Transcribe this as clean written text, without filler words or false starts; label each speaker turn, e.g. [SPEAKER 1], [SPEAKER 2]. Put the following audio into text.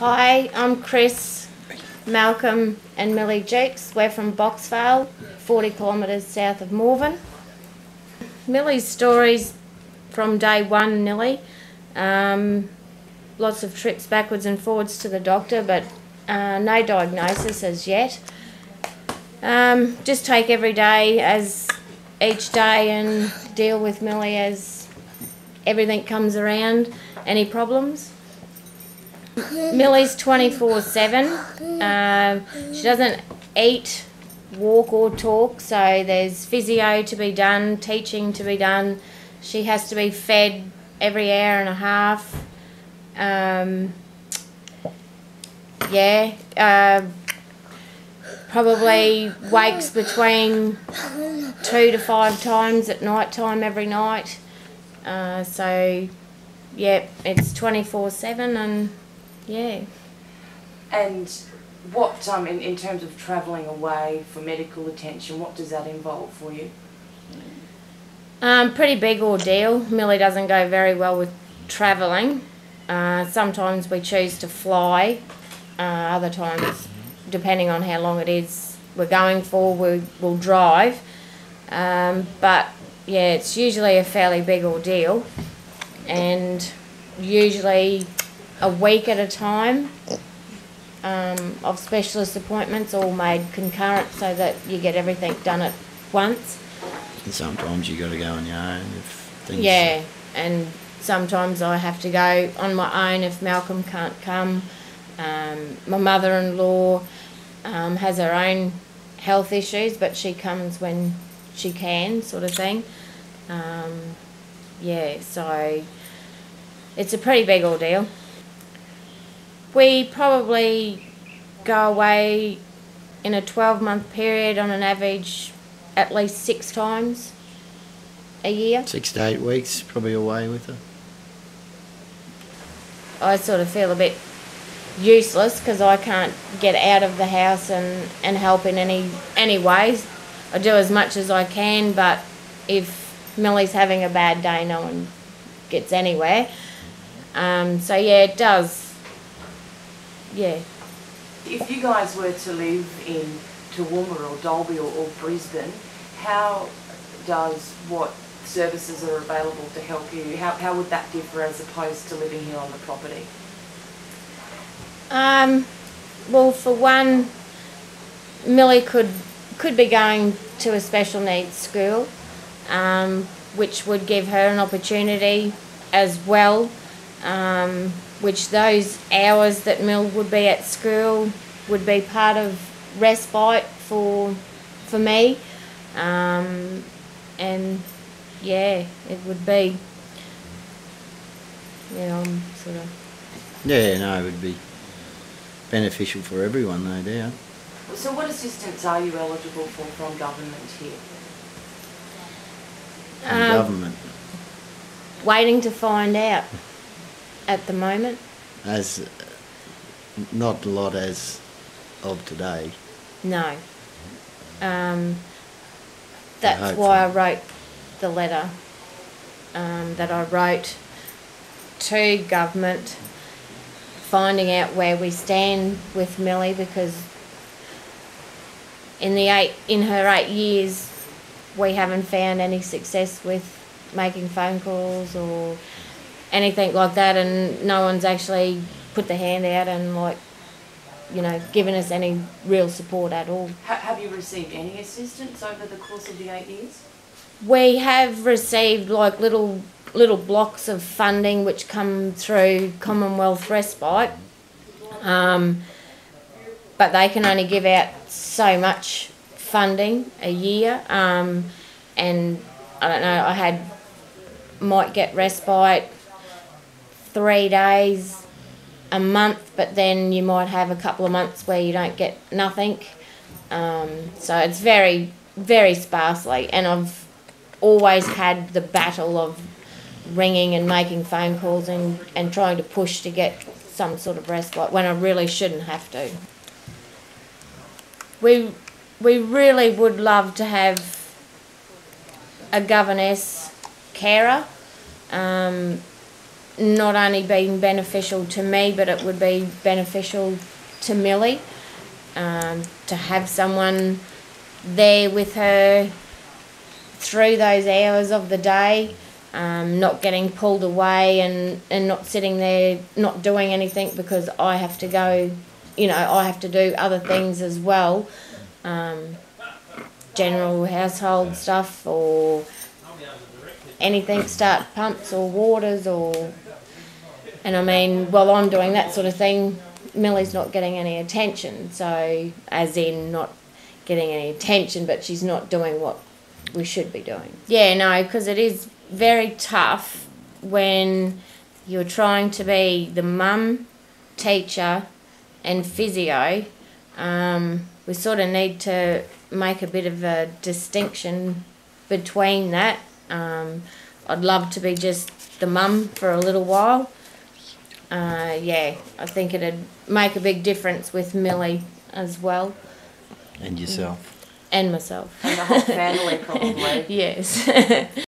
[SPEAKER 1] Hi, I'm Chris, Malcolm and Millie Jukes. We're from Boxvale, 40 kilometres south of Morven. Millie's stories from day one, nearly. Lots of trips backwards and forwards to the doctor, but no diagnosis as yet. Just take every day as each day and deal with Millie as everything comes around. Any problems? Millie's 24/7. She doesn't eat, walk or talk, so there's physio to be done, teaching to be done. She has to be fed every hour and a half. Probably wakes between 2 to 5 times at night time every night. So yeah, it's 24/7 and yeah.
[SPEAKER 2] And what, in terms of travelling away for medical attention, what does that involve for you?
[SPEAKER 1] Pretty big ordeal. Millie doesn't go very well with travelling. Sometimes we choose to fly. Other times, depending on how long it is we're going for, we'll drive. But yeah, it's usually a fairly big ordeal, and usually a week at a time of specialist appointments, all made concurrent so that you get everything done at once.
[SPEAKER 3] And sometimes you got to go on your own if things...
[SPEAKER 1] Yeah, and sometimes I have to go on my own if Malcolm can't come. My mother-in-law has her own health issues, but she comes when she can, sort of thing. Yeah, so it's a pretty big ordeal. We probably go away in a 12-month period on an average at least 6 times a year.
[SPEAKER 3] 6 to 8 weeks, probably away with her.
[SPEAKER 1] I sort of feel a bit useless because I can't get out of the house and help in any ways. I do as much as I can, but if Millie's having a bad day, no one gets anywhere. So yeah, it does. Yeah.
[SPEAKER 2] If you guys were to live in Toowoomba or Dalby or Brisbane, how does what services are available to help you, how would that differ as opposed to living here on the property?
[SPEAKER 1] Well, for one, Millie could be going to a special needs school, which would give her an opportunity as well, which those hours that Mill would be at school would be part of respite for me, and yeah, it would be, sort of...
[SPEAKER 3] Yeah, no, it would be beneficial for everyone, no doubt.
[SPEAKER 2] So what assistance are you eligible for from government here?
[SPEAKER 3] From government?
[SPEAKER 1] Waiting to find out at the moment.
[SPEAKER 3] As not a lot as of today.
[SPEAKER 1] No. That's why I wrote the letter that I wrote to government, finding out where we stand with Millie, because in her 8 years we haven't found any success with making phone calls or anything like that, and no one's actually put the hand out and given us any real support at all.
[SPEAKER 2] Have you received any assistance over the course of the 8 years?
[SPEAKER 1] We have received little blocks of funding which come through Commonwealth Respite, but they can only give out so much funding a year, and I don't know, might get respite 3 days a month, but then you might have a couple of months where you don't get nothing. So it's very, very sparsely, and I've always had the battle of ringing and making phone calls and trying to push to get some sort of respite when I really shouldn't have to. We really would love to have a governess carer. not only been beneficial to me, but it would be beneficial to Millie, to have someone there with her through those hours of the day, not getting pulled away and not sitting there not doing anything because I have to go, I have to do other things as well, general household stuff or anything, start pumps or waters and I mean, while I'm doing that sort of thing, Millie's not getting any attention, so as in not getting any attention, but she's not doing what we should be doing. Yeah, no, because it is very tough when you're trying to be the mum, teacher and physio. We sort of need to make a bit of a distinction between that. I'd love to be just the mum for a little while. I think it'd make a big difference with Millie as well.
[SPEAKER 3] And yourself.
[SPEAKER 1] And myself.
[SPEAKER 2] And the whole family probably.
[SPEAKER 1] Yes.